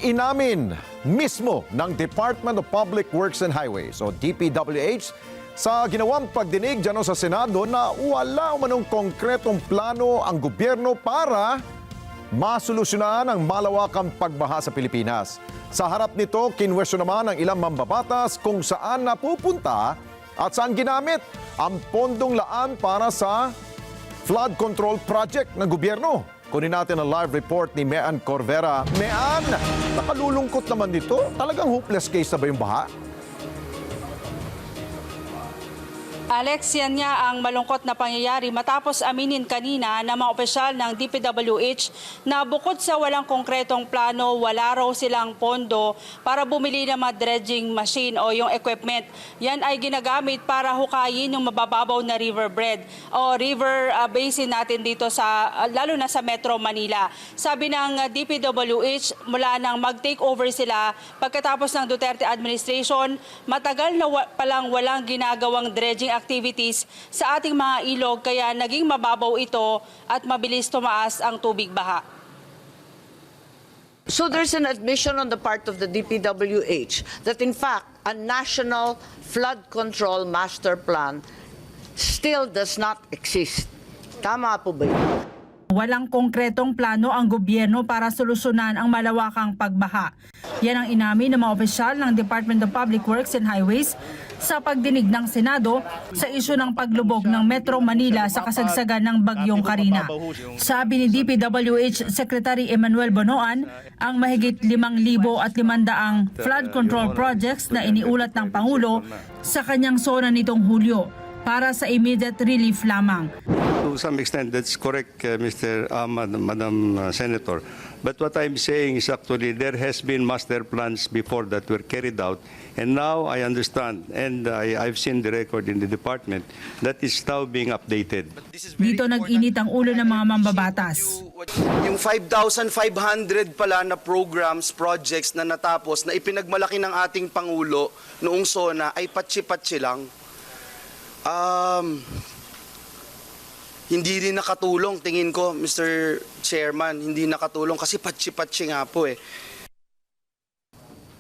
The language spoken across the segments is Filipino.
Inamin mismo ng Department of Public Works and Highways o DPWH sa ginawang pagdinig dyan sa Senado na wala umanong konkretong plano ang gobyerno para masolusyonan ang malawakang pagbaha sa Pilipinas. Sa harap nito, kinwestiyon naman ng ilang mambabatas kung saan napupunta at saan ginamit ang pondong laan para sa flood control project ng gobyerno. Kunin natin ang live report ni Mean Corvera. Mean, nakalulungkot naman dito. Talagang hopeless case na ba yung baha? Alex, yan nga ang malungkot na pangyayari matapos aminin kanina ng mga opisyal ng DPWH na bukod sa walang konkretong plano, wala raw silang pondo para bumili ng mga dredging machine o yung equipment. Yan ay ginagamit para hukayin yung mabababaw na riverbed o river basin natin dito sa lalo na sa Metro Manila. Sabi ng DPWH, mula nang mag-take over sila pagkatapos ng Duterte administration, matagal na palang walang ginagawang dredging activities sa ating mga ilog kaya naging mababaw ito at mabilis tumaas ang tubig baha. So there's an admission on the part of the DPWH that in fact a national flood control master plan still does not exist. Tama po ba yun? Walang konkretong plano ang gobyerno para solusyonan ang malawakang pagbaha. Yan ang inamin ng mga opisyal ng Department of Public Works and Highways sa pagdinig ng Senado sa isyu ng paglubog ng Metro Manila sa kasagsagan ng Bagyong Karina. Sabi ni DPWH Secretary Emmanuel Bonoan, ang mahigit 5,500 flood control projects na iniulat ng Pangulo sa kanyang sona nitong Hulyo para sa immediate relief lamang. To some extent, that's correct, Madam Senator. But what I'm saying is actually there has been master plans before that were carried out. And now I understand, and I've seen the record in the department, that is now being updated. Dito nag-init ang ulo ng mga mambabatas. Yung 5,500 pala na programs, projects na natapos, na ipinagmalaki ng ating Pangulo noong SONA ay patsi-patsi lang. Hindi rin nakatulong, tingin ko, Mr. Chairman, hindi nakatulong kasi patsi-patsi nga po eh.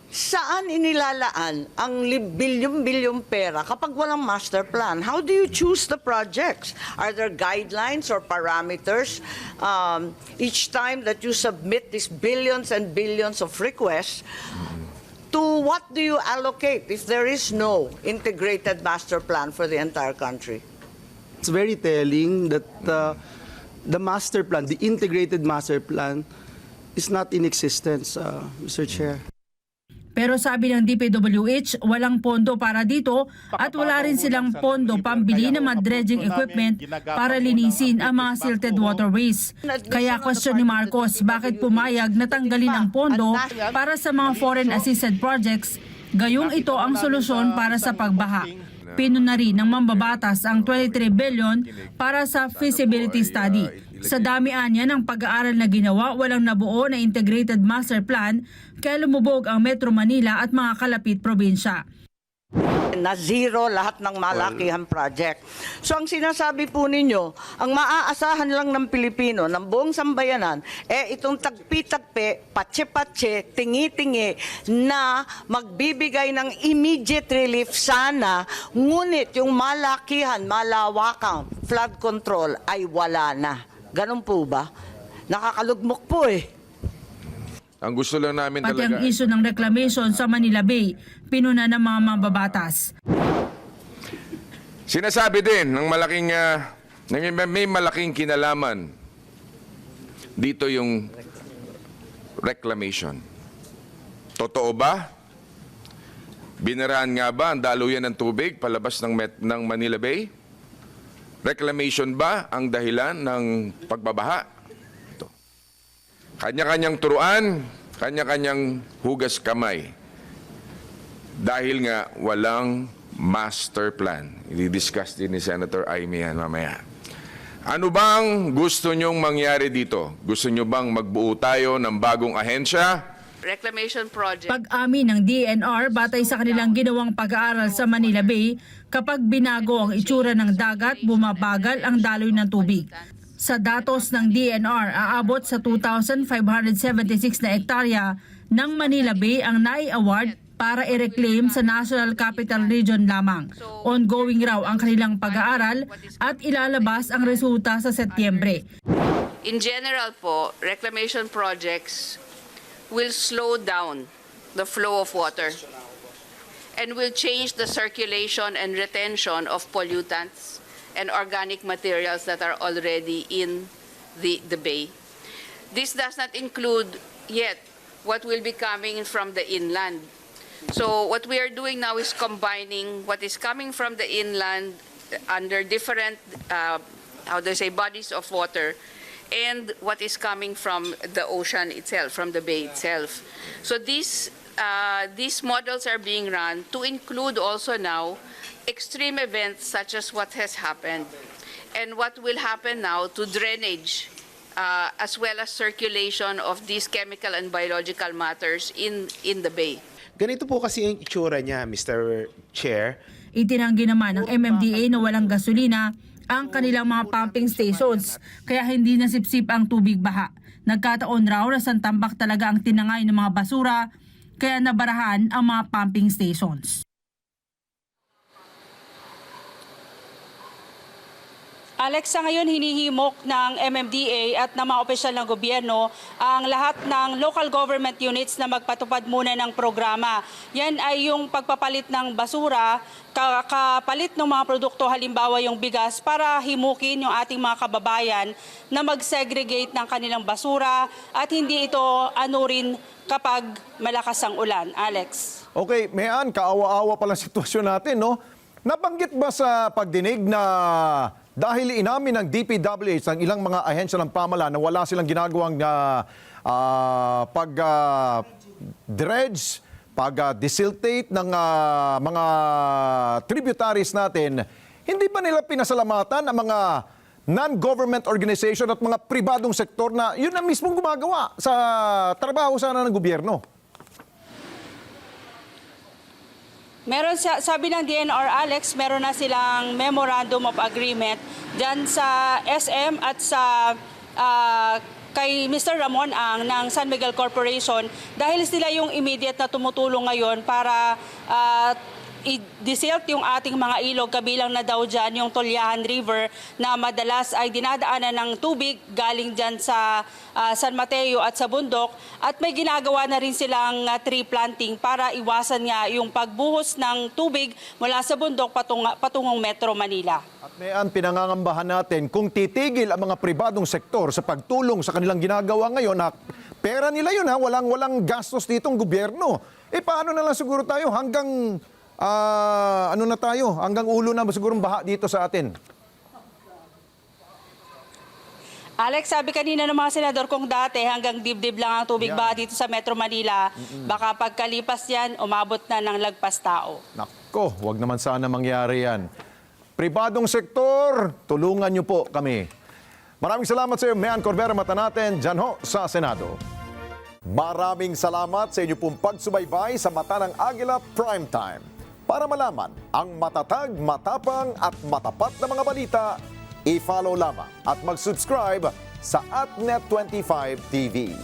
Saan inilalaan ang bilyon-bilyong pera kapag walang master plan? How do you choose the projects? Are there guidelines or parameters each time that you submit these billions and billions of requests? To what do you allocate if there is no integrated master plan for the entire country? It's very telling that the master plan, the integrated master plan, is not in existence, Mr. Chair. Pero sabi ng DPWH, walang pondo para dito at wala rin silang pondo pambili ng mga dredging equipment para linisin ang mga silted waterways. Kaya question ni Marcos, bakit pumayag na tanggalin ang pondo para sa mga foreign assisted projects, gayong ito ang solusyon para sa pagbaha. Pinuna rin ng mambabatas ang 23 billion para sa feasibility study. Sa dami-anya ng pag-aaral na ginawa, walang nabuo na integrated master plan kaya lumubog ang Metro Manila at mga kalapit probinsya. Na zero lahat ng malakihang project. So ang sinasabi po ninyo, ang maaasahan lang ng Pilipino, ng buong sambayanan, itong tagpi-tagpi, patse-patse, tingi-tingi na magbibigay ng immediate relief sana, ngunit yung malakihan, malawakang flood control ay wala na. Ganun po ba? Nakakalugmok po eh. Ang gusto lang namin Pati talaga... ang issue ng reclamation sa Manila Bay, pinuna ng mga mambabatas. Sinasabi din ng malaking... may malaking kinalaman dito yung reclamation. Totoo ba? Binaraan nga ba ang daluyan ng tubig palabas ng Manila Bay? Reclamation ba ang dahilan ng pagbabaha? Kanya-kanyang turuan, kanya-kanyang hugas kamay. Dahil nga walang master plan. I-discuss din ni Senator Amy yan mamaya. Ano bang gusto nyong mangyari dito? Gusto nyo bang magbuo tayo ng bagong ahensya? Reclamation project. Pag-amin ng DNR, batay sa kanilang ginawang pag-aaral sa Manila Bay, kapag binago ang itsura ng dagat, bumabagal ang daloy ng tubig. Sa datos ng DNR, aabot sa 2,576 na hektarya ng Manila Bay ang NAI Award para i-reclaim sa National Capital Region lamang. Ongoing raw ang kanilang pag-aaral at ilalabas ang resulta sa Setyembre. In general po, reclamation projects will slow down the flow of water and will change the circulation and retention of pollutants and organic materials that are already in the bay. This does not include yet what will be coming from the inland. So what we are doing now is combining what is coming from the inland under different, bodies of water, and what is coming from the ocean itself, from the bay itself. So these models are being run to include also now extreme events such as what has happened and what will happen now to drainage as well as circulation of these chemical and biological matters in the bay. Ganito po kasi yung itsura niya, Mr. Chair. Itinanggi naman ng MMDA na walang gasolina ang kanilang mga pumping stations, kaya hindi nasipsip ang tubig baha. Nagkataon raw na santambak talaga ang tinangay ng mga basura, kaya nabarahan ang mga pumping stations. Alex, sa ngayon hinihimok ng MMDA at ng mga opisyal ng gobyerno ang lahat ng local government units na magpatupad muna ng programa. Yan ay yung pagpapalit ng basura, kapalit ng mga produkto, halimbawa yung bigas, para himukin yung ating mga kababayan na mag-segregate ng kanilang basura at hindi ito anurin kapag malakas ang ulan. Alex. Okay, Mayan, kaawa-awa pala sitwasyon natin, no? Nabanggit ba sa pagdinig na dahil inamin ng DPWH ng ilang mga ahensya ng pamahalaan na wala silang ginagawang pag-dredge, pag-desiltate ng mga tributaries natin, hindi ba nila pinasalamatan ang mga non-government organization at mga pribadong sektor na yun ang mismong gumagawa sa trabaho sana ng gobyerno? Meron sabi ng DNR, Alex, meron na silang memorandum of agreement dyan sa SM at sa kay Mr. Ramon Ang ng San Miguel Corporation dahil sila yung immediate na tumutulong ngayon para i-desilt yung ating mga ilog, kabilang na daw dyan yung Tolyahan River na madalas ay dinadaanan ng tubig galing dyan sa San Mateo at sa bundok, at may ginagawa na rin silang tree planting para iwasan nga yung pagbuhos ng tubig mula sa bundok patungong Metro Manila. At Mayan, pinangangambahan natin kung titigil ang mga pribadong sektor sa pagtulong sa kanilang ginagawa ngayon, na pera nila yun, ha, walang gastos ditong gobyerno. Paano na lang siguro tayo hanggang hanggang ulo na siguro baha dito sa atin? Alex, sabi kanina ng mga senador, kung dati hanggang dibdib lang ang tubig baha dito sa Metro Manila, baka pagkalipas yan, umabot na ng lagpas tao. Nako, wag naman sana mangyari yan. Pribadong sektor, tulungan niyo po kami. Maraming salamat sa iyo, Mayan Corbera, mata natin dyan ho sa Senado. Maraming salamat sa inyo pong pagsubaybay sa Mata ng Agila Primetime. Para malaman ang matatag, matapang at matapat na mga balita, i-follow lamang at mag-subscribe sa AtNet25 TV.